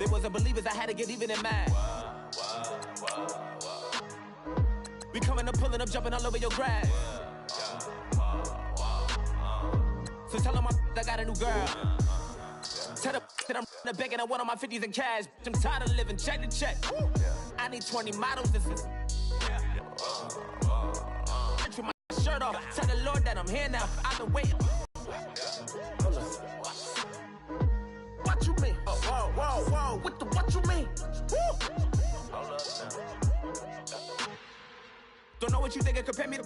They wasn't believers, I had to get even and mad. We coming up, pulling up, jumping all over your grass. So tell them I got a new girl. Tell them that I'm the bank and I want on my 50s in cash. I'm tired of living check to check. I need 20 models. This is my shirt off. Tell the Lord that I'm here now. I've been waiting. What you mean? Whoa. What you mean? Don't know what you think it compare me to.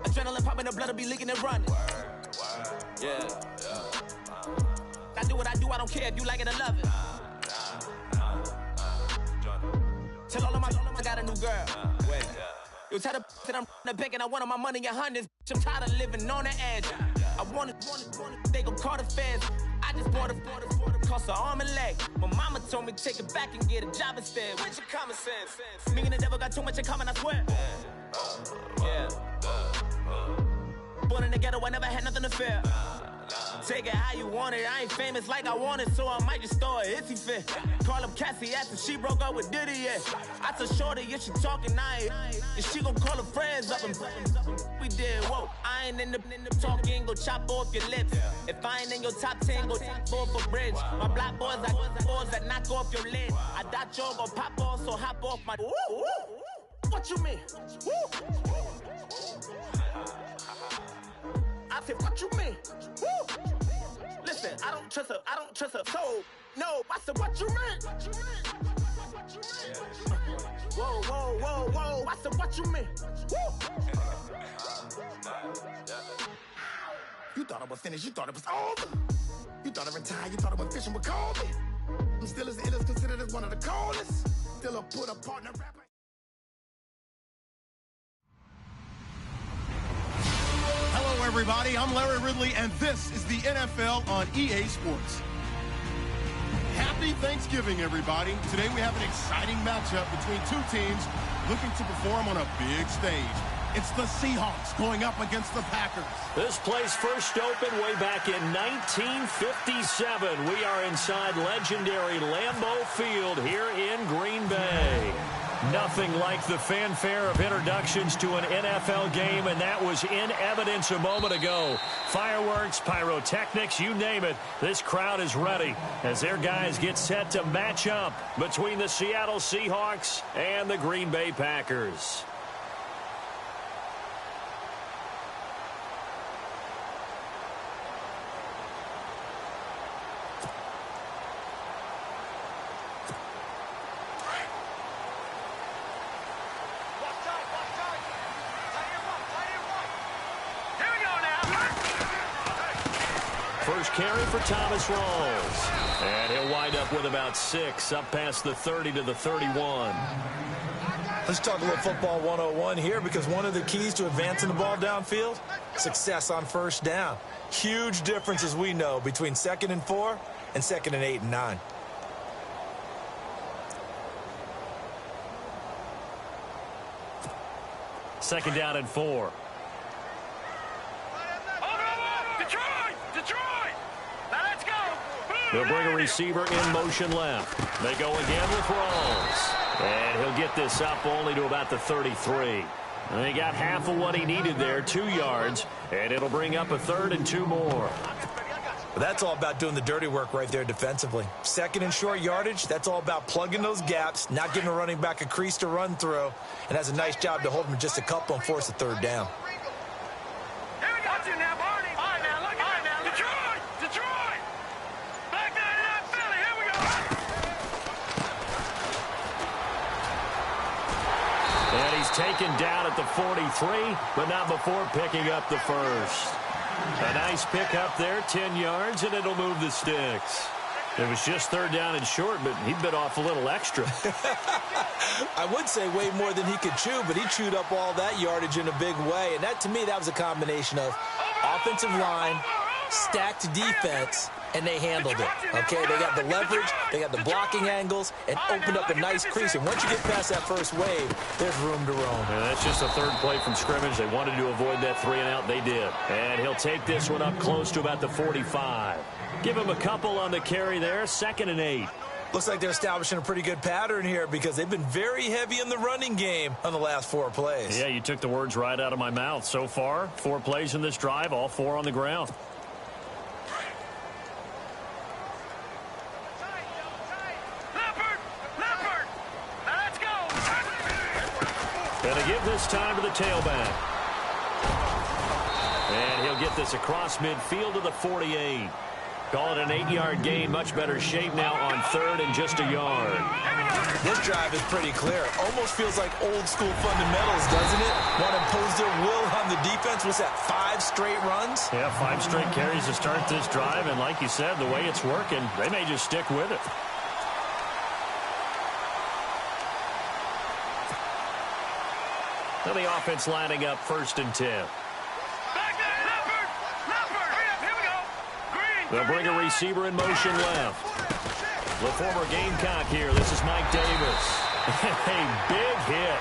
Adrenaline popping, the blood will be leaking and running. Yeah. I do what I do, I don't care if you like it or love it. Tell all of my I got a new girl. Yo, tell the that I'm the bank and I want all my money in hundreds. I'm tired of living on the edge. I want it, they gon' call the feds. I just bought a cost an arm and leg. My mama told me take it back and get a job instead. Where's your common sense? Me and the devil got too much in common, I swear. Yeah. Born in the ghetto, I never had nothing to fear. Take it how you want it. I ain't famous like I want it, so I might just throw a hissy fit. Call up Cassie after she broke up with Diddy, yeah. I told Shorty, if she talking, and she gon' call her friends up and we did, whoa. I ain't in the talking, go chop off your lips. If I ain't in your top 10, go top 4 for bridge. My black boys like boys that knock off your lid. I thought y'all gon' pop off, so hop off my. What you mean? I said, what you mean? Listen, I don't trust her soul. No, I said, what you mean? Whoa. I said, what you mean? You thought it was finished, you thought it was over. You thought it retired, you thought it was fishing with Kobe. I'm still as ill as considered as one of the coldest. Still a put a partner rapper. Hello, everybody. I'm Larry Ridley, and this is the NFL on EA Sports. Happy Thanksgiving, everybody. Today we have an exciting matchup between two teams looking to perform on a big stage. It's the Seahawks going up against the Packers. This place first opened way back in 1957. We are inside legendary Lambeau Field here in Green Bay. Nothing like the fanfare of introductions to an NFL game, and that was in evidence a moment ago. Fireworks, pyrotechnics, you name it. This crowd is ready as their guys get set to match up between the Seattle Seahawks and the Green Bay Packers. First carry for Thomas Rawls. And he'll wind up with about 6, up past the 30 to the 31. Let's talk a little football 101 here, because one of the keys to advancing the ball downfield, success on first down. Huge difference, as we know, between 2nd and 4 and 2nd and 8 and 9. Second down and 4. They'll bring a receiver in motion left. They go again with Rawls. And he'll get this up only to about the 33. And he got half of what he needed there, 2 yards. And it'll bring up a 3rd and 2 more. But that's all about doing the dirty work right there defensively. 2nd and short yardage, that's all about plugging those gaps, not giving a running back a crease to run through, and has a nice job to hold him just a couple and force a 3rd down. Taken down at the 43, but not before picking up the first. A nice pickup there, 10 yards, and it'll move the sticks. It was just 3rd down and short, but he bit off a little extra. I would say way more than he could chew, but he chewed up all that yardage in a big way. And that, to me, that was a combination of offensive line, stacked defense, and they handled it. Okay, they got the leverage, they got the blocking angles, and opened up a nice crease. And once you get past that first wave, there's room to roam. And that's just the third play from scrimmage. They wanted to avoid that 3-and-out. They did. And he'll take this one up close to about the 45. Give him a couple on the carry there. 2nd and 8. Looks like they're establishing a pretty good pattern here because they've been very heavy in the running game on the last 4 plays. Yeah, you took the words right out of my mouth. So far, 4 plays in this drive, all 4 on the ground. Going to give this time to the tailback. And he'll get this across midfield to the 48. Call it an 8-yard gain. Much better shape now on 3rd and just a yard. This drive is pretty clear. Almost feels like old school fundamentals, doesn't it? Want to impose their will on the defense. What's that, 5 straight runs? Yeah, 5 straight carries to start this drive. And like you said, the way it's working, they may just stick with it. Now the offense lining up 1st and 10. They'll bring a receiver in motion left. The former Gamecock here. This is Mike Davis. A big hit.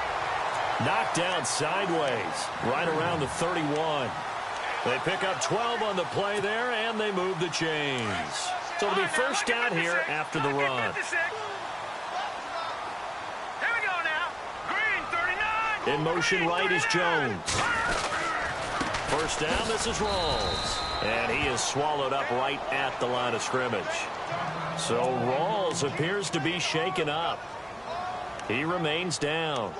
Knocked down sideways. Right around the 31. They pick up 12 on the play there, and they move the chains. So it'll be first down here after the run. In motion right is Jones. First down, this is Rawls. And he is swallowed up right at the line of scrimmage. So Rawls appears to be shaken up. He remains down.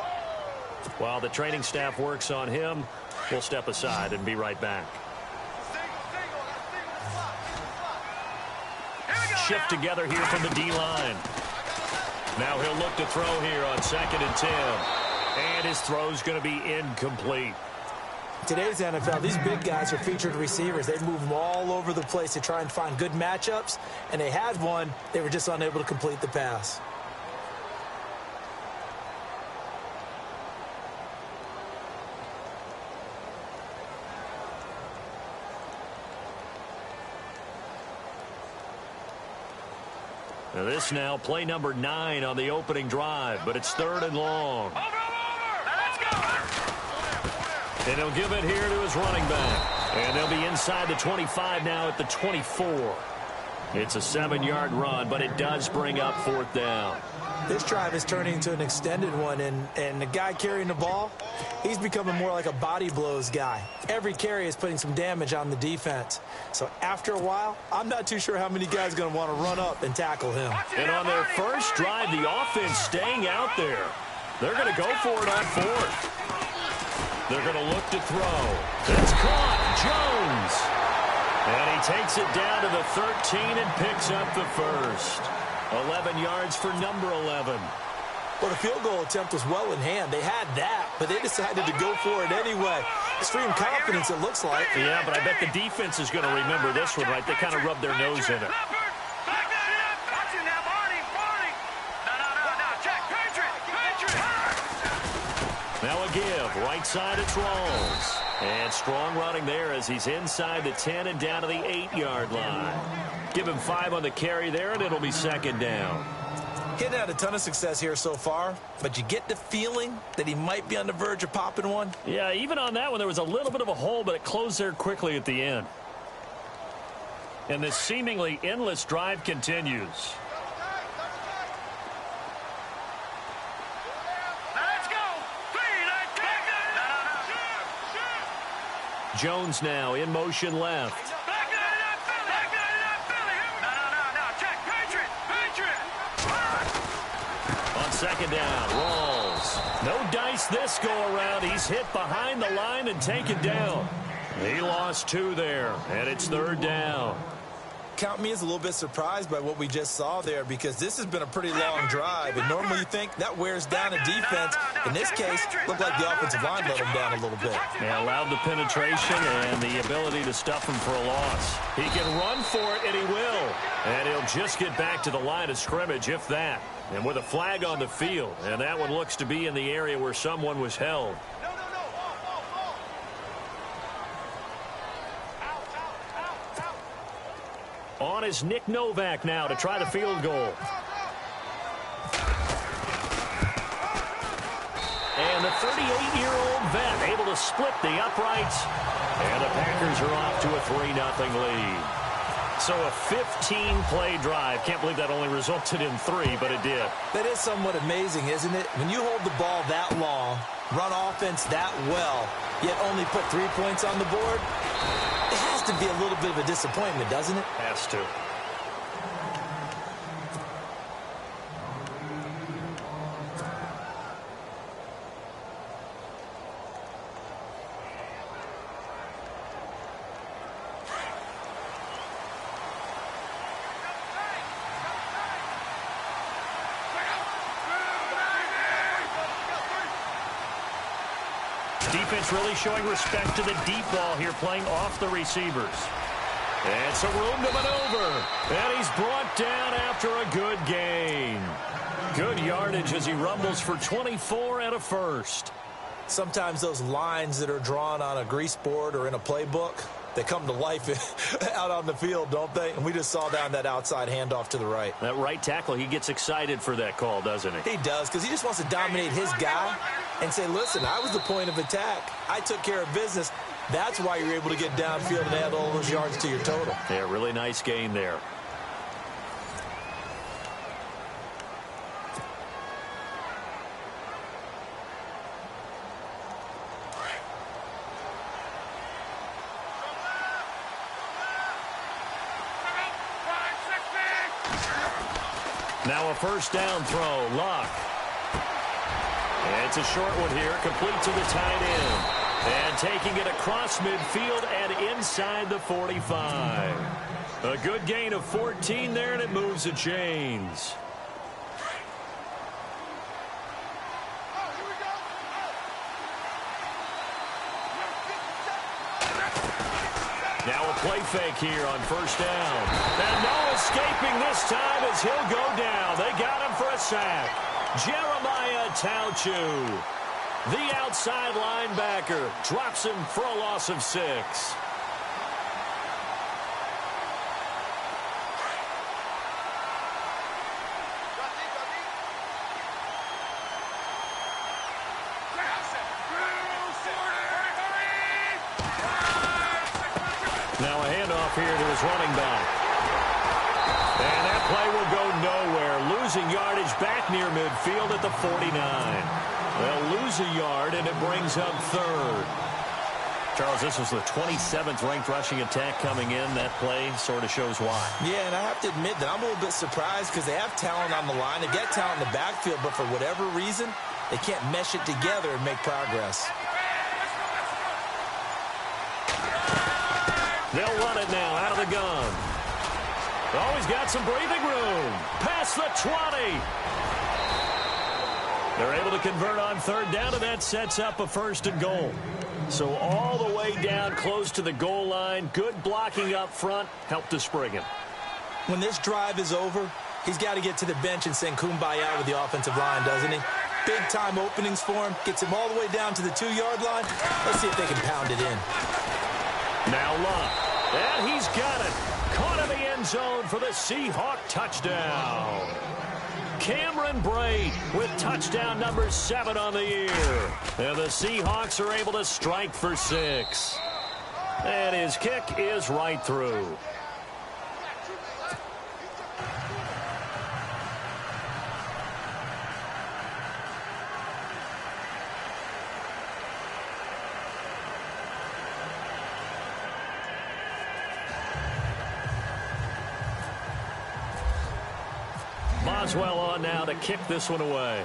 While the training staff works on him, we'll step aside and be right back. Shift together here from the D-line. Now he'll look to throw here on 2nd and 10. And his throw's going to be incomplete. Today's NFL, these big guys are featured receivers. They move them all over the place to try and find good matchups, and they had one. They were just unable to complete the pass. Now this now play number 9 on the opening drive, but it's 3rd and long. And he'll give it here to his running back. And they'll be inside the 25 now at the 24. It's a 7-yard run, but it does bring up 4th down. This drive is turning into an extended one, and the guy carrying the ball, he's becoming more like a body blows guy. Every carry is putting some damage on the defense. So after a while, I'm not too sure how many guys are going to want to run up and tackle him. And on their first drive, the offense staying out there. They're going to go for it on 4th. They're going to look to throw. It's caught. Jones. And he takes it down to the 13 and picks up the first. 11 yards for number 11. Well, the field goal attempt was well in hand. They had that, but they decided to go for it anyway. Extreme confidence, it looks like. Yeah, but I bet the defense is going to remember this one, right? They kind of rubbed their nose in it. Now a give. Right side, it's Rawls. And strong running there as he's inside the 10 and down to the 8-yard line. Give him 5 on the carry there, and it'll be 2nd down. He hadn't had a ton of success here so far, but you get the feeling that he might be on the verge of popping one. Yeah, even on that one, there was a little bit of a hole, but it closed there quickly at the end. And this seemingly endless drive continues. Jones now in motion left. On 2nd down, Rawls. No dice this go around. He's hit behind the line and taken down. He lost 2 there, and it's 3rd down. Count me as a little bit surprised by what we just saw there because this has been a pretty long drive, and normally you think that wears down a defense. In this case, looked like the offensive line let him down a little bit. Yeah, allowed the penetration and the ability to stuff him for a loss. He can run for it, and he will. And he'll just get back to the line of scrimmage, if that. And with a flag on the field, and that one looks to be in the area where someone was held. On is Nick Novak now to try the field goal. And the 38-year-old vet able to split the uprights. And the Packers are off to a 3-0 lead. So a 15-play drive. Can't believe that only resulted in 3, but it did. That is somewhat amazing, isn't it? When you hold the ball that long, run offense that well, yet only put 3 points on the board, it has to be a little bit of a disappointment, doesn't it? Has to. Defense really showing respect to the deep ball here, playing off the receivers. And some room to maneuver. And he's brought down after a good gain. Good yardage as he rumbles for 24 and a first. Sometimes those lines that are drawn on a grease board or in a playbook, they come to life out on the field, don't they? And we just saw down that outside handoff to the right. That right tackle, he gets excited for that call, doesn't he? He does, because he just wants to dominate his guy and say, listen, I was the point of attack. I took care of business. That's why you're able to get downfield and add all those yards to your total. Yeah, really nice gain there. Now a first down throw, Luck. It's a short one here, complete to the tight end. And taking it across midfield and inside the 45. A good gain of 14 there, and it moves the chains. Now a play fake here on first down. And no escaping this time as he'll go down. They got him for a sack. Jeremiah Tauchu, the outside linebacker, drops him for a loss of 6. Now a handoff here to his running back. And that play will go nowhere. Losing yardage back near midfield at the 49. They'll lose a yard, and it brings up third. Charles, this was the 27th ranked rushing attack coming in. That play sort of shows why. Yeah, and I have to admit that I'm a little bit surprised because they have talent on the line. They get talent in the backfield, but for whatever reason, they can't mesh it together and make progress. They'll run it now out of the gun. Oh, he's got some breathing room. Past the 20. They're able to convert on third down, and that sets up a first and goal. So all the way down close to the goal line. Good blocking up front. Helped to spring him. When this drive is over, he's got to get to the bench and sing Kumbaya with the offensive line, doesn't he? Big-time openings for him. Gets him all the way down to the 2-yard line. Let's see if they can pound it in. Now Luck. And he's got it. Caught in the end zone for the Seahawk touchdown. Cameron Brate with touchdown number 7 on the year. And the Seahawks are able to strike for 6. And his kick is right through. Boswell on now to kick this one away.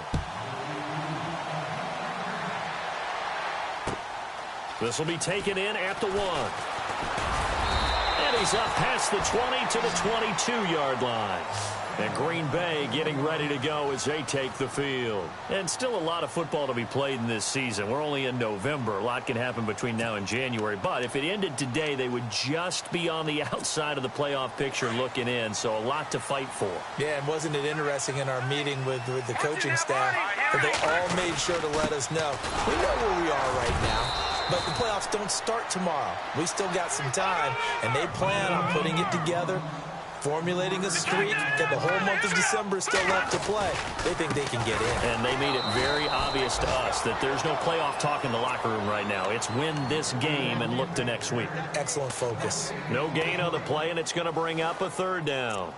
This will be taken in at the 1. And he's up past the 20 to the 22-yard line. And Green Bay getting ready to go as they take the field. And still a lot of football to be played in this season. We're only in November. A lot can happen between now and January. But if it ended today, they would just be on the outside of the playoff picture looking in. So a lot to fight for. Yeah, and wasn't it interesting in our meeting with the coaching staff that they all made sure to let us know. We know where we are right now, but the playoffs don't start tomorrow. We still got some time, and they plan on putting it together formulating a streak, and the whole month of December is still left to play. They think they can get in. And they made it very obvious to us that there's no playoff talk in the locker room right now. It's win this game and look to next week. Excellent focus. No gain on the play, and it's going to bring up a third down.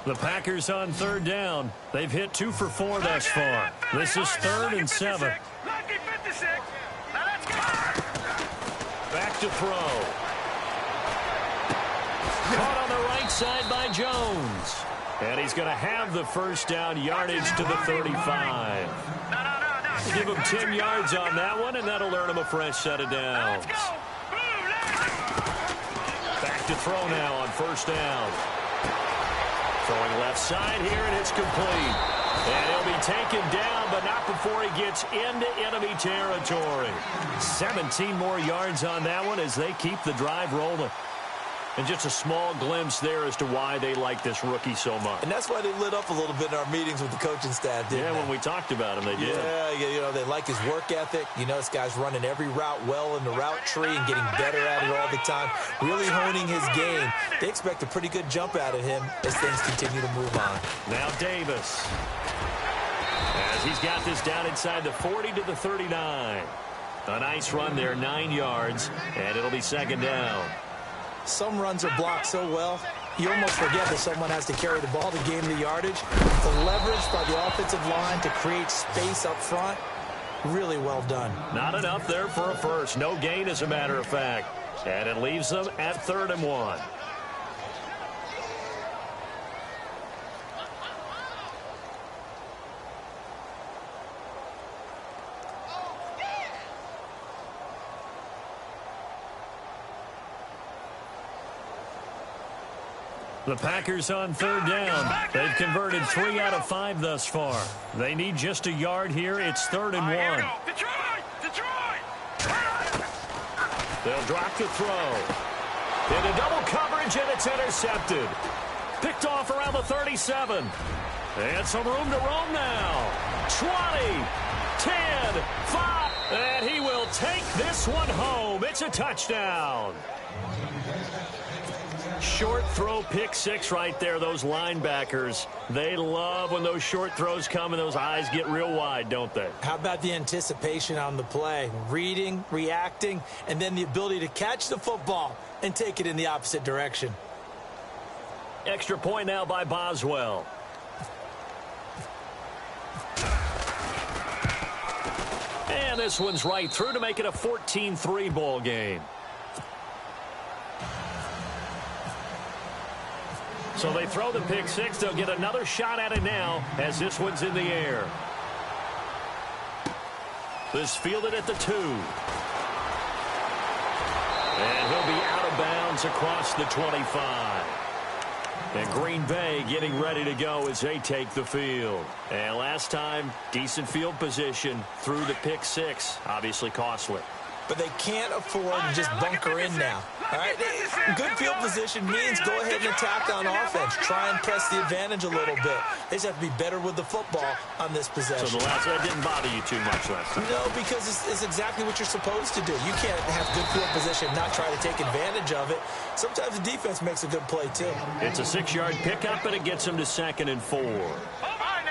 The Packers on third down. They've hit 2 for 4 thus far. This is 3rd and 7. Back to throw. Caught on the right side by Jones. And he's going to have the first down, yardage to the 35. Give him 10 yards on that one, and that'll earn him a fresh set of downs. Back to throw now on first down. Throwing left side here, and it's complete. And he'll be taken down, but not before he gets into enemy territory. 17 more yards on that one as they keep the drive rolling. And just a small glimpse there as to why they like this rookie so much. And that's why they lit up a little bit in our meetings with the coaching staff, didn't they? When we talked about him, they did. Yeah, they like his work ethic. This guy's running every route well in the route tree and getting better at it all the time, really honing his game. They expect a pretty good jump out of him as things continue to move on. Now Davis, as he's got this down inside the 40 to the 39. A nice run there, 9 yards, and it'll be second down. Some runs are blocked so well, you almost forget that someone has to carry the ball to gain the yardage. The leverage by the offensive line to create space up front, really well done. Not enough there for a first. No gain, as a matter of fact. And it leaves them at 3rd and 1. The Packers on third down. They've converted 3 out of 5 thus far. They need just a yard here. It's 3rd and 1. They'll drop to throw. Into double coverage, and it's intercepted. Picked off around the 37. And some room to roam now. 20, 10, 5. And he will take this one home. It's a touchdown. Short throw, pick 6 right there. Those linebackers, they love when those short throws come and those eyes get real wide, don't they? How about the anticipation on the play? Reading, reacting, and then the ability to catch the football and take it in the opposite direction. Extra point now by Boswell. And this one's right through to make it a 14-3 ball game. So they throw the pick 6. They'll get another shot at it now as this one's in the air. This fielded at the 2. And he'll be out of bounds across the 25. And Green Bay getting ready to go as they take the field. And last time, decent field position through the pick 6. Obviously costly. But they can't afford to just bunker in now. All right, good field position means go ahead and attack on offense. Try and press the advantage a little bit. They just have to be better with the football on this possession. So that didn't bother you too much last time? No, because it's exactly what you're supposed to do. You can't have good field position and not try to take advantage of it. Sometimes the defense makes a good play, too. It's a 6-yard pickup, and it gets them to 2nd and 4.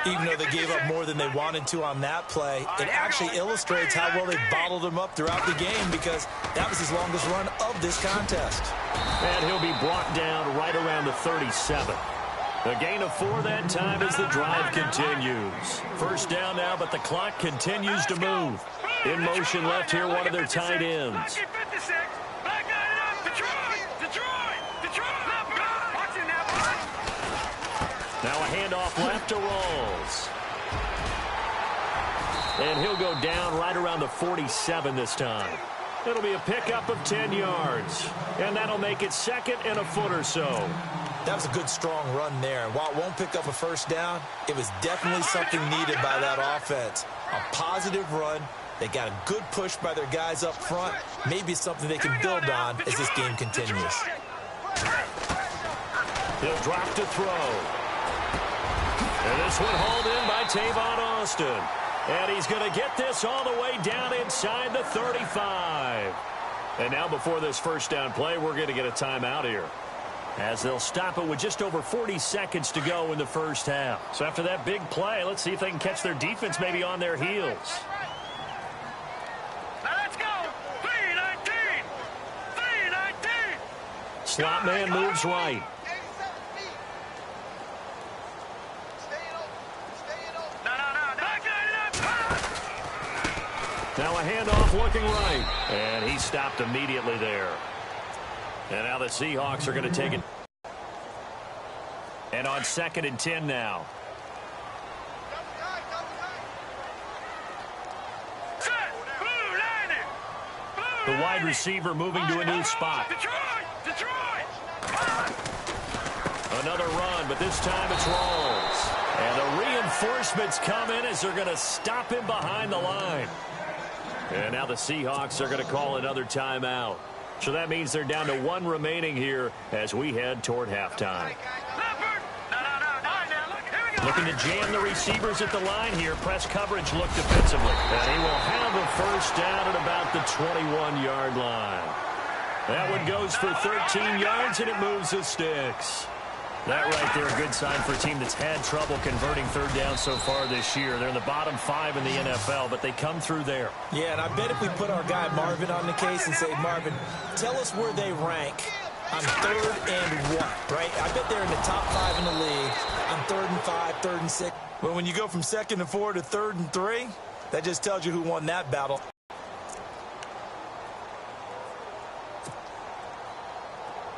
Even though they gave up more than they wanted to on that play, it actually illustrates how well they bottled him up throughout the game because that was his longest run of this contest. And he'll be brought down right around the 37. A gain of 4 that time as the drive continues. First down now, but the clock continues to move. In motion left here, one of their tight ends. Now a handoff left to Rawls. And he'll go down right around the 47 this time. It'll be a pickup of 10 yards. And that'll make it 2nd and a foot or so. That was a good, strong run there. And while it won't pick up a first down, it was definitely something needed by that offense. A positive run. They got a good push by their guys up front. Maybe something they can build on as this game continues. He'll drop to throw. And this one hauled in by Tavon Austin. And he's going to get this all the way down inside the 35. And now before this first down play, we're going to get a timeout here, as they'll stop it with just over 40 seconds to go in the first half. So after that big play, let's see if they can catch their defense maybe on their heels. Now let's go. 3-19. 3-19. Slot man moves right. Now a handoff looking right. And he stopped immediately there. And now the Seahawks are going to take it. And on 2nd and 10 now. The wide receiver moving to a new spot. Another run, but this time it's Rawls. And the reinforcements come in as they're going to stop him behind the line. And now the Seahawks are going to call another timeout. So that means they're down to 1 remaining here as we head toward halftime. Looking to jam the receivers at the line here. Press coverage look defensively. And he will have a first down at about the 21-yard line. That one goes for 13 yards, and it moves the sticks. That right there, a good sign for a team that's had trouble converting third down so far this year. They're in the bottom 5 in the NFL, but they come through there. Yeah, and I bet if we put our guy Marvin on the case and say, Marvin, tell us where they rank on 3rd and what, right? I bet they're in the top 5 in the league on 3rd and 5, 3rd and 6. But when you go from 2nd and 4 to 3rd and 3, that just tells you who won that battle.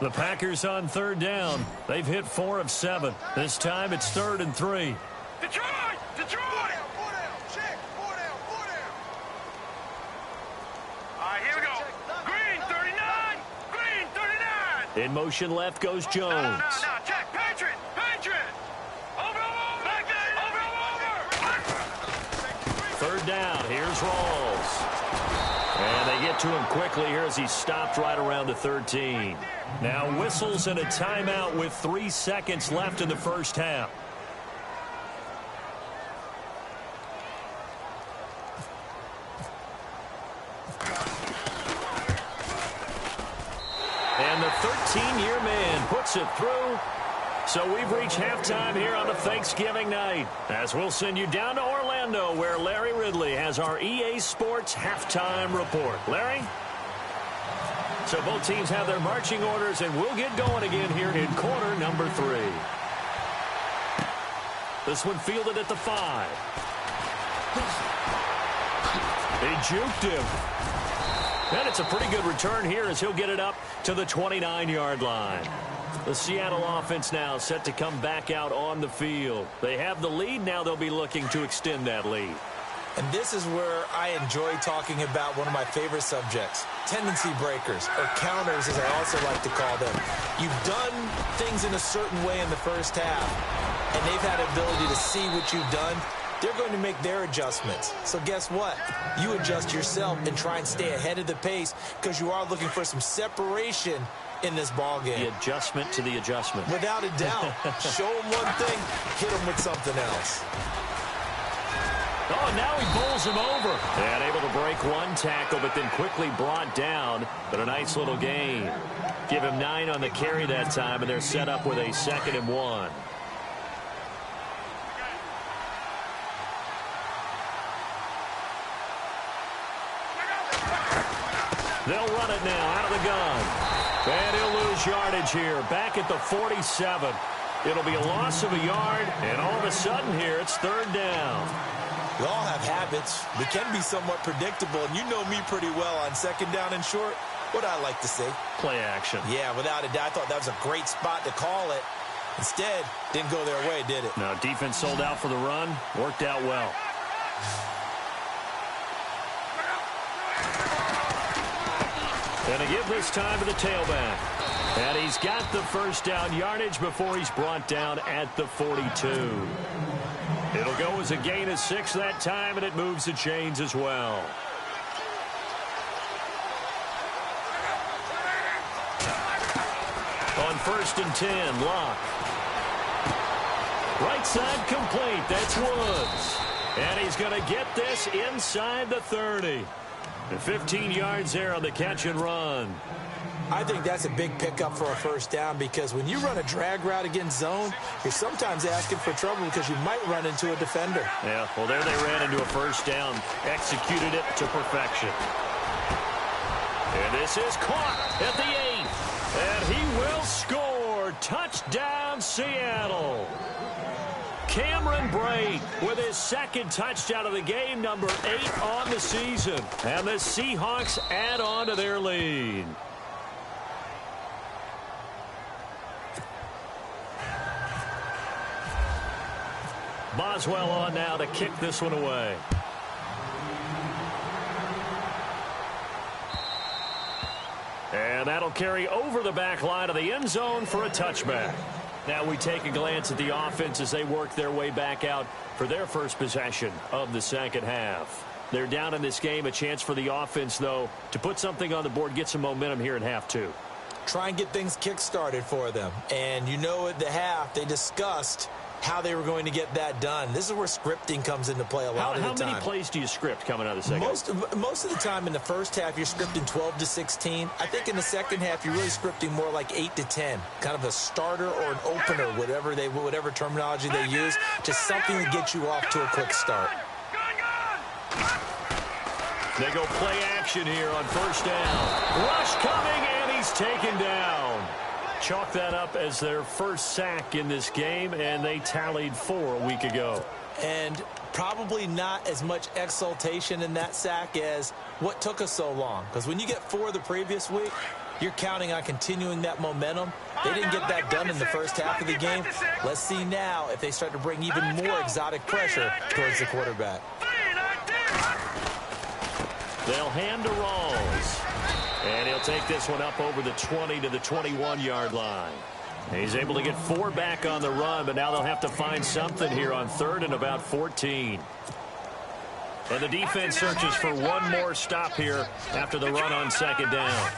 The Packers on 3rd down. They've hit 4 of 7. This time it's 3rd and 3. Detroit! Detroit! Check. 4 down. All right, here we go. Green, 39. Green, 39. In motion left goes Jones. No. Check. Patriot. Over. Back there. Over. 3rd down. Here's Rawls. And they get to him quickly here as he stopped right around the 13. Now whistles and a timeout with 3 seconds left in the first half. And the 13-year man puts it through. So we've reached halftime here on a Thanksgiving night, as we'll send you down to Orlando, where Larry Ridley has our EA Sports halftime report. Larry? So both teams have their marching orders, and we'll get going again here in quarter number 3. This one fielded at the 5. He juked him. And it's a pretty good return here as he'll get it up to the 29-yard line. The Seattle offense now set to come back out on the field. They have the lead. Now they'll be looking to extend that lead. And this is where I enjoy talking about one of my favorite subjects, tendency breakers, or counters as I also like to call them. You've done things in a certain way in the first half, and they've had the ability to see what you've done. They're going to make their adjustments. So guess what? You adjust yourself and try and stay ahead of the pace because you are looking for some separation in this ball game. The adjustment to the adjustment. Without a doubt. Show them one thing, hit them with something else. Oh, now he bowls him over. And able to break one tackle, but then quickly brought down. But a nice little gain. Give him 9 on the carry that time, and they're set up with a 2nd and 1. They'll run it now out of the gun. And he'll lose yardage here. Back at the 47. It'll be a loss of a yard, and all of a sudden here it's 3rd down. We all have habits. We can be somewhat predictable, and you know me pretty well on 2nd down and short. What I like to say? Play action. Yeah, without a doubt. I thought that was a great spot to call it. Instead, didn't go their way, did it? No, defense sold out for the run. Worked out well. And a give this time to the tailback. And he's got the first down yardage before he's brought down at the 42. It'll go as a gain of 6 that time, and it moves the chains as well. On 1st and 10, Locke. Right side complete. That's Woods. And he's going to get this inside the 30. And 15 yards there on the catch and run. I think that's a big pickup for a first down because when you run a drag route against zone, you're sometimes asking for trouble because you might run into a defender. Yeah, well, there they ran into a first down, executed it to perfection. And this is caught at the 8. And he will score. Touchdown, Seattle. Cameron Brate with his second touchdown of the game, number 8 on the season. And the Seahawks add on to their lead. Boswell on now to kick this one away. And that'll carry over the back line of the end zone for a touchback. Now we take a glance at the offense as they work their way back out for their first possession of the second half. They're down in this game. A chance for the offense, though, to put something on the board, get some momentum here in half two. Try and get things kick-started for them. And you know at the half, they discussed how they were going to get that done. This is where scripting comes into play a lot of the time. How many plays do you script coming out of the second? Most of the time in the first half, you're scripting 12 to 16. I think in the second half, you're really scripting more like 8 to 10. Kind of a starter or an opener, whatever terminology they use, just something to get you off to a quick start. They go play action here on first down. Rush coming, and he's taken down. Chalk that up as their first sack in this game, and they tallied 4 a week ago. And probably not as much exultation in that sack as what took us so long. Because when you get 4 the previous week, you're counting on continuing that momentum. They didn't get that done in the first half of the game. Let's see now if they start to bring even more exotic pressure towards the quarterback. They'll hand to Rawls. And he'll take this one up over the 20 to the 21-yard line. He's able to get 4 back on the run, but now they'll have to find something here on 3rd and about 14. And the defense searches for one more stop here after the run on second down.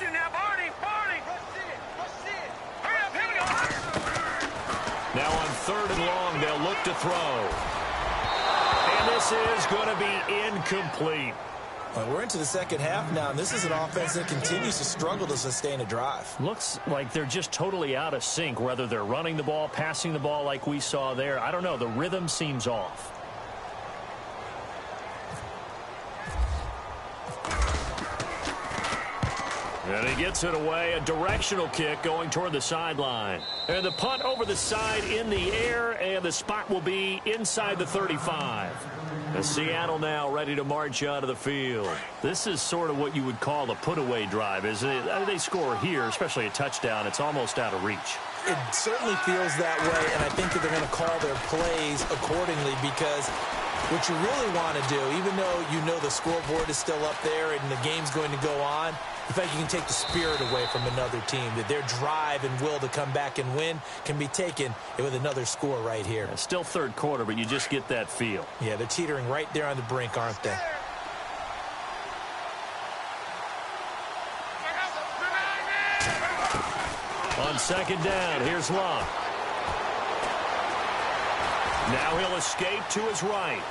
Now on 3rd and long, they'll look to throw. And this is going to be incomplete. Well, we're into the second half now, and this is an offense that continues to struggle to sustain a drive. Looks like they're just totally out of sync, whether they're running the ball, passing the ball like we saw there. I don't know. The rhythm seems off. And he gets it away, a directional kick going toward the sideline. And the punt over the side in the air, and the spot will be inside the 35. And Seattle now ready to march out of the field. This is sort of what you would call a put-away drive, isn't it? They score here, especially a touchdown. It's almost out of reach. It certainly feels that way, and I think that they're going to call their plays accordingly because what you really want to do, even though you know the scoreboard is still up there and the game's going to go on, in fact, you can take the spirit away from another team, that their drive and will to come back and win can be taken with another score right here. Yeah, still third quarter, but you just get that feel. Yeah, they're teetering right there on the brink, aren't they? On second down, here's Luck. Now he'll escape to his right.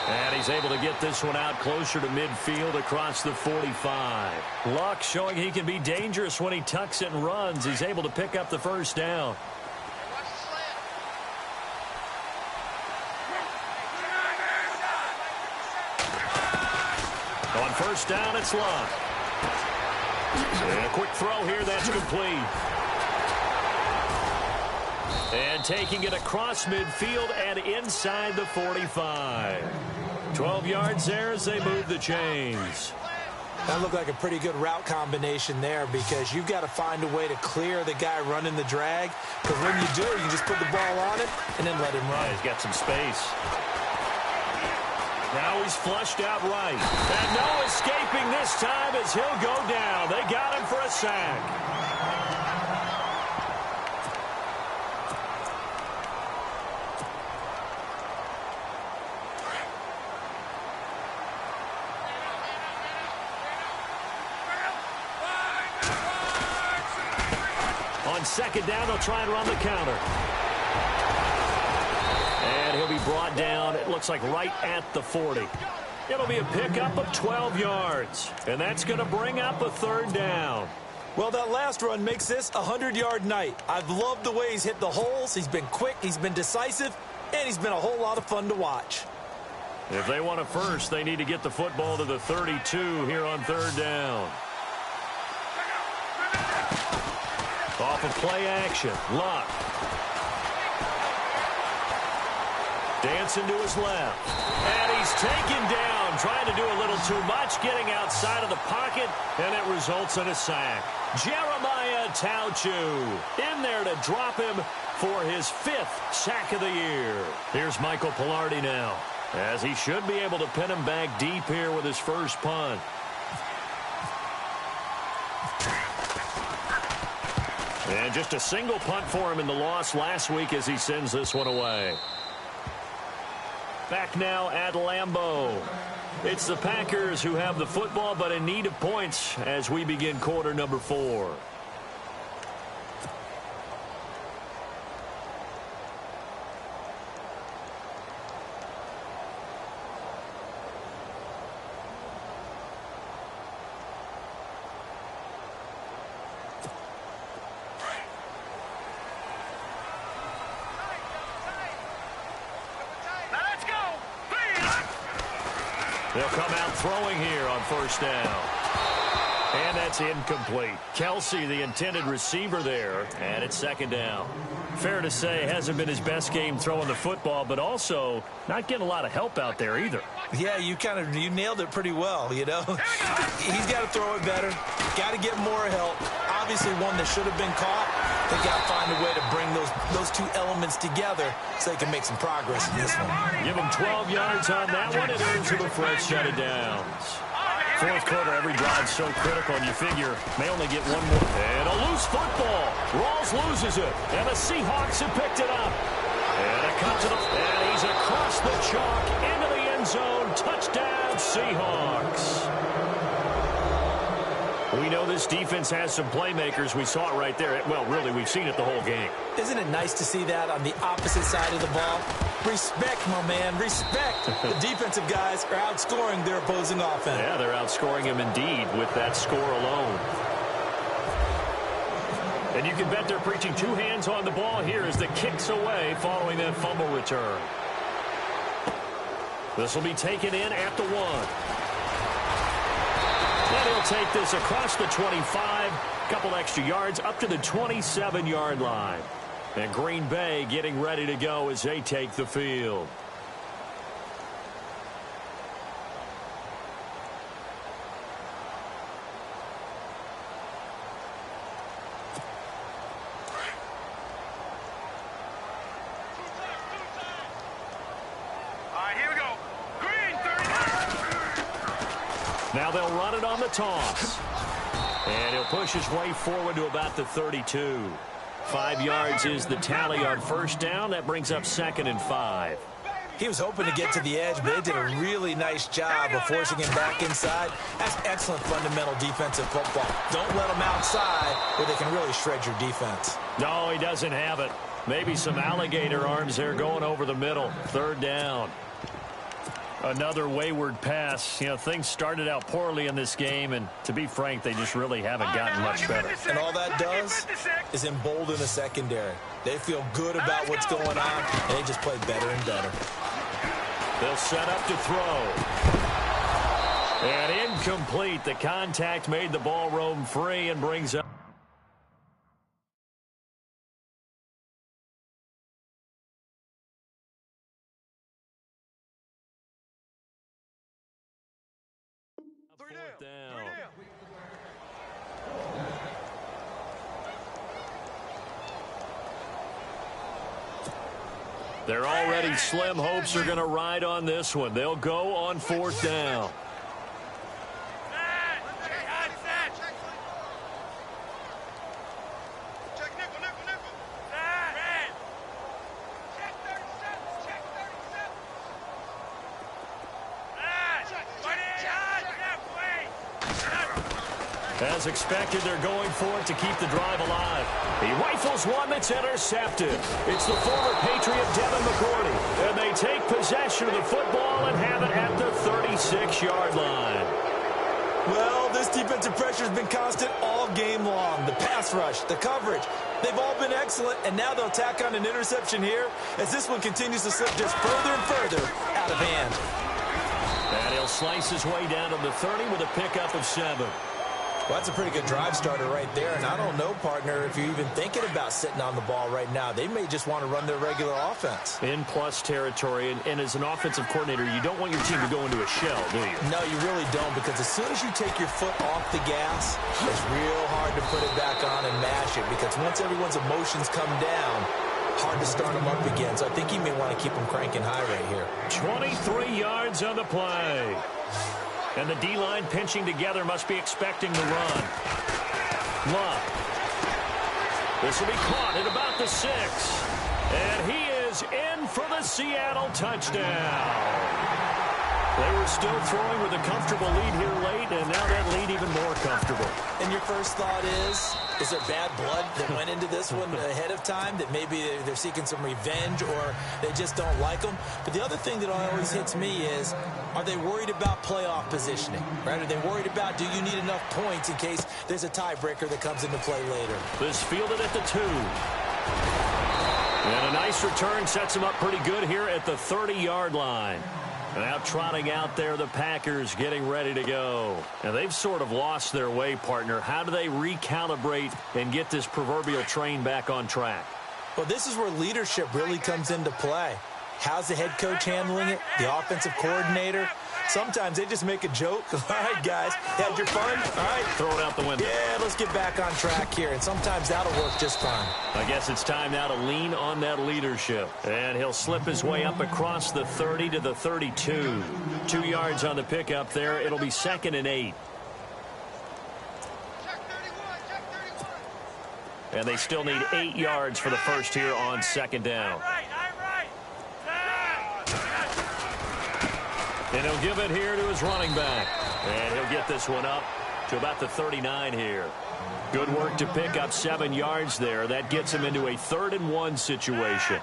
And he's able to get this one out closer to midfield across the 45. Luck showing he can be dangerous when he tucks it and runs. He's able to pick up the first down. On first down, it's Luck. And a quick throw here, that's complete. And taking it across midfield and inside the 45. 12 yards there as they move the chains. That looked like a pretty good route combination there because you've got to find a way to clear the guy running the drag. Because when you do, you just put the ball on it and then let him run. Yeah, he's got some space. Now he's flushed out right. And no escaping this time as he'll go down. They got him for a sack. On second down, they'll try and run the counter. And he'll be brought down, it looks like right at the 40. It'll be a pickup of 12 yards, and that's going to bring up a third down. Well, that last run makes this a 100-yard night. I've loved the way he's hit the holes. He's been quick, he's been decisive, and he's been a whole lot of fun to watch. If they want a first, they need to get the football to the 32 here on third down. Off of play action, Luck. Dancing to his left. And he's taken down, trying to do a little too much, getting outside of the pocket, and it results in a sack. Jeremiah Tauchu in there to drop him for his 5th sack of the year. Here's Michael Palardy now, as he should be able to pin him back deep here with his first punt. And just a single punt for him in the loss last week as he sends this one away. Back now at Lambeau. It's the Packers who have the football, but in need of points as we begin quarter number 4. They'll come out throwing here on first down. And that's incomplete. Kelsey, the intended receiver there, and it's second down. Fair to say, hasn't been his best game throwing the football, but also not getting a lot of help out there either. Yeah, you nailed it pretty well, you know. He's got to throw it better. Got to get more help. Obviously one that should have been caught. They got to find a way to bring those two elements together so they can make some progress in this one. Give him 12 yards on that one. It earns him a fresh set of downs. Fourth quarter, every drive so critical, and you figure may only get one more. And a loose football. Rawls loses it, and the Seahawks have picked it up. And a cut to the... And he's across the chalk into the end zone. Touchdown, Seahawks. We know this defense has some playmakers. We saw it right there. Well, really, we've seen it the whole game. Isn't it nice to see that on the opposite side of the ball? Respect, my man, respect. The defensive guys are outscoring their opposing offense. Yeah, they're outscoring him indeed with that score alone. And you can bet they're preaching two hands on the ball here as the kick's away following that fumble return. This will be taken in at the 1. And he'll take this across the 25, couple extra yards up to the 27-yard line. And Green Bay getting ready to go as they take the field. Now they'll run it on the toss. And he'll push his way forward to about the 32. 5 yards is the tally on first down. That brings up 2nd and 5. He was hoping to get to the edge, but they did a really nice job of forcing him back inside. That's excellent fundamental defensive football. Don't let him outside where they can really shred your defense. No, he doesn't have it. Maybe some alligator arms there going over the middle. 3rd down. Another wayward pass. You know, things started out poorly in this game, and to be frank, they just really haven't gotten much better. And all that does is embolden the secondary. They feel good about what's going on, and they just play better and better. They'll set up to throw. And incomplete. The contact made the ball roam free and brings up. Down. They're already slim hopes are going to ride on this one. They'll go on 4th down. As expected, they're going for it to keep the drive alive. He rifles one that's intercepted. It's the former Patriot Devin McCourty. And they take possession of the football and have it at the 36-yard line. Well, this defensive pressure has been constant all game long. The pass rush, the coverage, they've all been excellent, and now they'll tack on an interception here as this one continues to slip just further and further out of hand. And he'll slice his way down to the 30 with a pickup of 7. Well, that's a pretty good drive starter right there, and I don't know, partner, if you're even thinking about sitting on the ball right now. They may just want to run their regular offense. In plus territory, and as an offensive coordinator, you don't want your team to go into a shell, do you? No, you really don't, because as soon as you take your foot off the gas, it's real hard to put it back on and mash it, because once everyone's emotions come down, hard to start them up again. So I think you may want to keep them cranking high right here. 23 yards on the play. And the D-line pinching together must be expecting the run. Love. This will be caught at about the 6. And he is in for the Seattle touchdown. They were still throwing with a comfortable lead here late, and now that lead even more comfortable. And your first thought is there bad blood that went into this one ahead of time, that maybe they're seeking some revenge or they just don't like them? But the other thing that always hits me is, are they worried about playoff positioning? Right? Are they worried about, do you need enough points in case there's a tiebreaker that comes into play later? This fielded at the 2. And a nice return sets them up pretty good here at the 30-yard line. Now trotting out there, the Packers getting ready to go. And they've sort of lost their way, partner. How do they recalibrate and get this proverbial train back on track? Well, this is where leadership really comes into play. How's the head coach handling it? The offensive coordinator? Sometimes they just make a joke. All right, guys, had your fun? All right. Throw it out the window. Yeah, let's get back on track here. And sometimes that'll work just fine. I guess it's time now to lean on that leadership. And he'll slip his way up across the 30 to the 32. 2 yards on the pickup there. It'll be 2nd and 8. And they still need 8 yards for the first here on 2nd down. And he'll give it here to his running back. And he'll get this one up to about the 39 here. Good work to pick up 7 yards there. That gets him into a 3rd and 1 situation.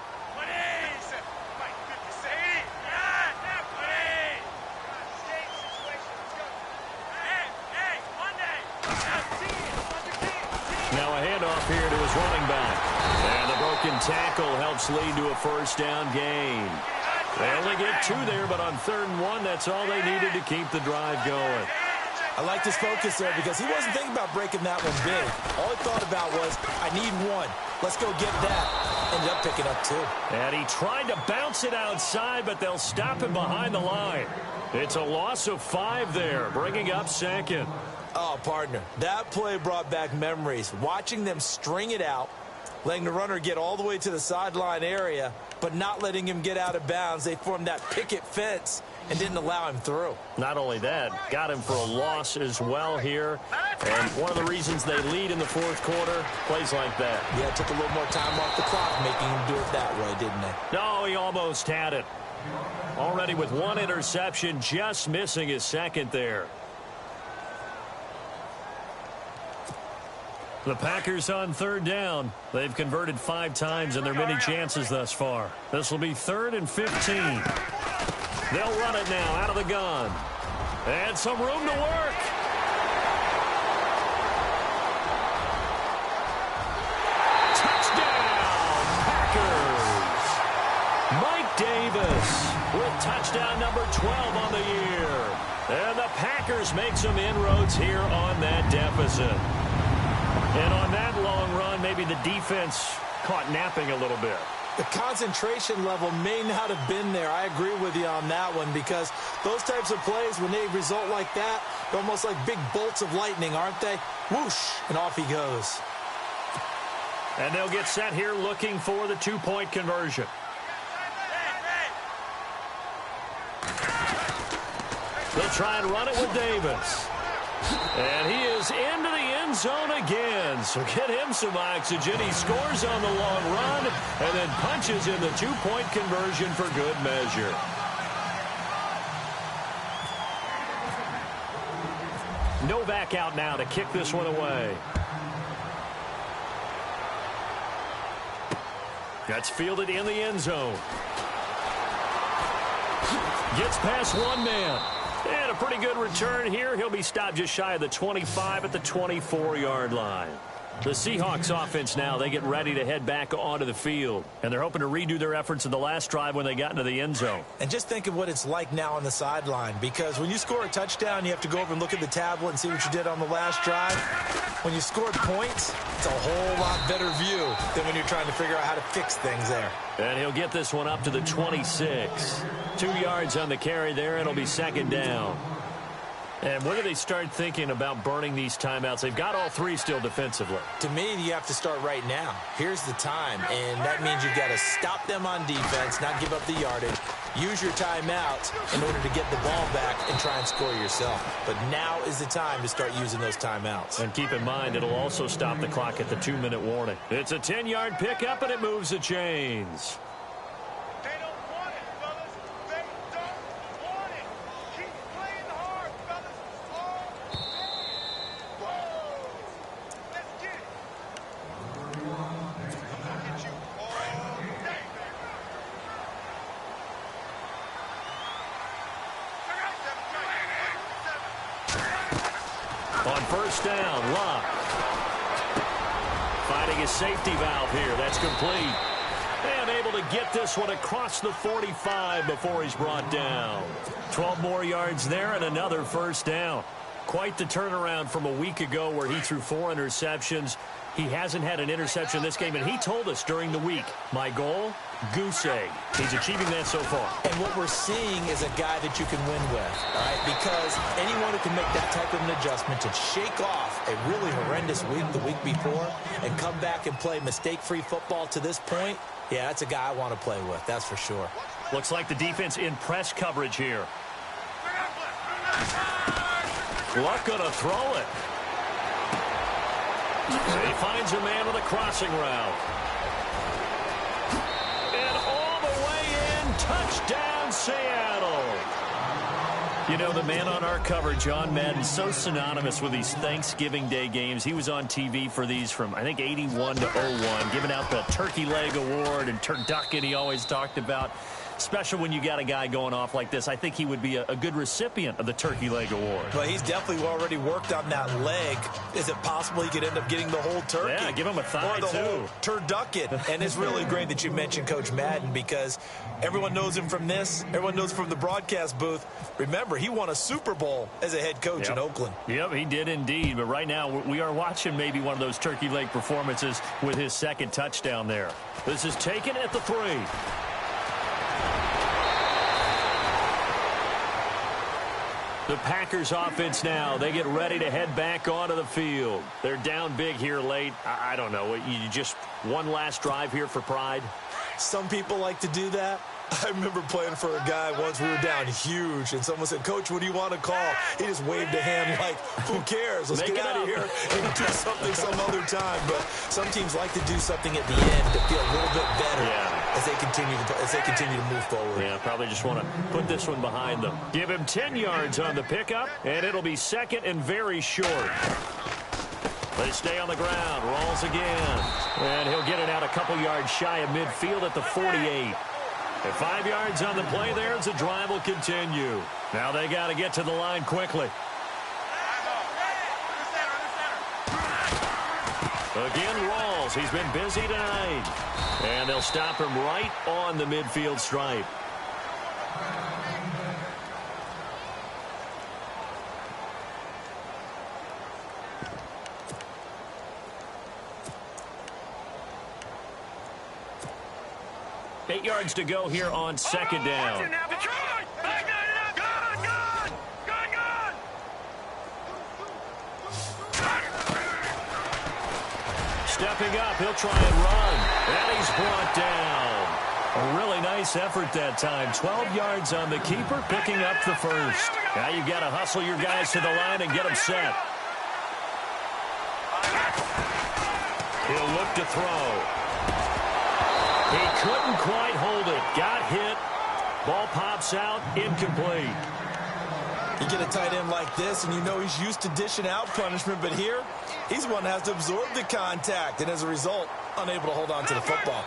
Now a handoff here to his running back. And the broken tackle helps lead to a 1st down gain. They only get 2 there, but on 3rd and 1, that's all they needed to keep the drive going. I like his focus there because he wasn't thinking about breaking that one big. All he thought about was, I need 1. Let's go get that. Ended up picking up 2. And he tried to bounce it outside, but they'll stop him behind the line. It's a loss of 5 there, bringing up 2nd. Oh, partner, that play brought back memories. Watching them string it out, letting the runner get all the way to the sideline area, but not letting him get out of bounds. They formed that picket fence and didn't allow him through. Not only that, got him for a loss as well here. And one of the reasons they lead in the 4th quarter, plays like that. Yeah, it took a little more time off the clock, making him do it that way, didn't it? No, he almost had it. Already with 1 interception, just missing his 2nd there. The Packers on 3rd down. They've converted 5 times in their many chances thus far. This will be 3rd and 15. They'll run it now out of the gun. And some room to work. Touchdown, Packers. Mike Davis with touchdown number 12 on the year. And the Packers make some inroads here on that deficit. And on that long run, maybe the defense caught napping a little bit. The concentration level may not have been there. I agree with you on that one, because those types of plays, when they result like that, they're almost like big bolts of lightning, aren't they? Whoosh, and off he goes. And they'll get set here looking for the 2-point conversion. They'll try and run it with Davis. And he is into the end zone again. So get him some oxygen. He scores on the long run and then punches in the 2-point conversion for good measure. Novak out now to kick this one away. That's fielded in the end zone. Gets past one man. And a pretty good return here. He'll be stopped just shy of the 25 at the 24-yard line. The Seahawks offense now, they get ready to head back onto the field. And they're hoping to redo their efforts in the last drive when they got into the end zone. And just think of what it's like now on the sideline, because when you score a touchdown, you have to go over and look at the tablet and see what you did on the last drive. When you scored points, it's a whole lot better view than when you're trying to figure out how to fix things there. And he'll get this one up to the 26. 2 yards on the carry there, and it'll be second down. And when do they start thinking about burning these timeouts? They've got all three still defensively. To me, you have to start right now. Here's the time, and that means you've got to stop them on defense, not give up the yardage, use your timeouts in order to get the ball back and try and score yourself. But now is the time to start using those timeouts. And keep in mind, it'll also stop the clock at the 2-minute warning. It's a 10-yard pickup, and it moves the chains. On first down, Locke. Finding his safety valve here. That's complete. And able to get this one across the 45 before he's brought down. 12 more yards there and another first down. Quite the turnaround from a week ago where he threw 4 interceptions. He hasn't had an interception in this game, and he told us during the week, my goal, goose egg. He's achieving that so far. And what we're seeing is a guy that you can win with, all right? Because anyone who can make that type of an adjustment to shake off a really horrendous week the week before and come back and play mistake-free football to this point, yeah, that's a guy I want to play with, that's for sure. Looks like the defense in press coverage here. Luck gonna throw it. He finds a man with a crossing route. And all the way in, touchdown Seattle. You know, the man on our cover, John Madden, so synonymous with these Thanksgiving Day games. He was on TV for these from, I think, 81 to 01, giving out the Turkey Leg Award and turducken he always talked about. Special when you got a guy going off like this. I think he would be a good recipient of the Turkey Leg Award. Well, he's definitely already worked on that leg. Is it possible he could end up getting the whole turkey? Yeah, give him a thigh, or the too. whole turducken. And it's really great that you mentioned Coach Madden, because everyone knows him from this. Everyone knows him from the broadcast booth. Remember, he won a Super Bowl as a head coach in Oakland. Yep, he did indeed. But right now, we are watching maybe one of those turkey leg performances with his second touchdown there. This is taken at the 3. The Packers offense now, they get ready to head back onto the field. They're down big here late. I don't know. You just one last drive here for pride? Some people like to do that. I remember playing for a guy once. We were down huge, and someone said, "Coach, what do you want to call?" He just waved a hand like, who cares? Let's get out of here and do something some other time. But some teams like to do something at the end to feel a little bit better as they continue to move forward. Yeah, probably just want to put this one behind them. Give him 10 yards on the pickup, and it'll be second and very short. They stay on the ground. Rolls again. And he'll get it out a couple yards shy of midfield at the 48. And 5 yards on the play there as the drive will continue. Now they got to get to the line quickly. Again, Rawls. He's been busy tonight. And they'll stop him right on the midfield stripe. Eight yards to go here on second down. Stepping up, he'll try and run. And he's brought down. A really nice effort that time. 12 yards on the keeper, picking up the first. Now you've got to hustle your guys to the line and get them set. He'll look to throw. He couldn't quite hold it. Got hit. Ball pops out. Incomplete. You get a tight end like this, and you know he's used to dishing out punishment, but here, he's one that has to absorb the contact, and as a result, unable to hold on to the football.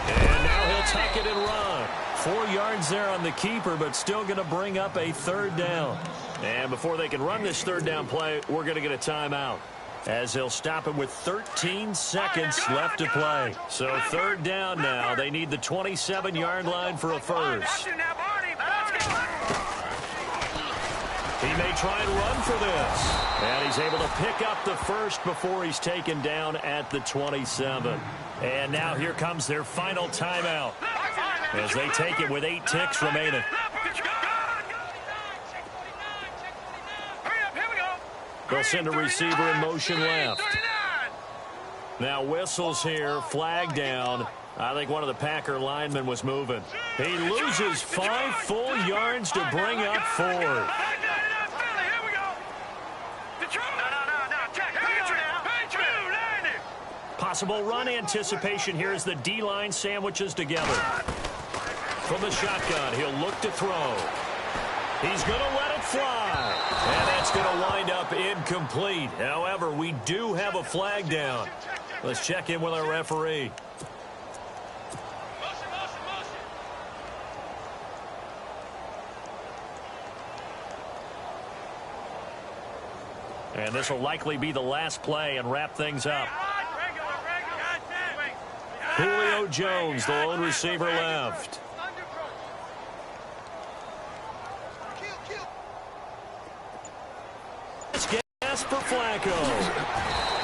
And now he'll tuck it and run. 4 yards there on the keeper, but still going to bring up a third down. And before they can run this third down play, we're going to get a timeout, as they'll stop it with 13 seconds left to play. So third down now. They need the 27-yard line for a first. He may try and run for this. And he's able to pick up the first before he's taken down at the 27. And now here comes their final timeout, as they take it with 8 ticks remaining. They'll send a receiver in motion left. Now whistles here, flag down. I think one of the Packer linemen was moving. He loses 5 full yards to bring up 4. Possible run anticipation here as the D-line sandwiches together. From the shotgun, he'll look to throw. He's going to let it fly. And that's going to wind up incomplete. However, we do have a flag down. Let's check in with our referee. And this will likely be the last play and wrap things up. Julio Jones, the lone receiver left. It's gas for Flacco.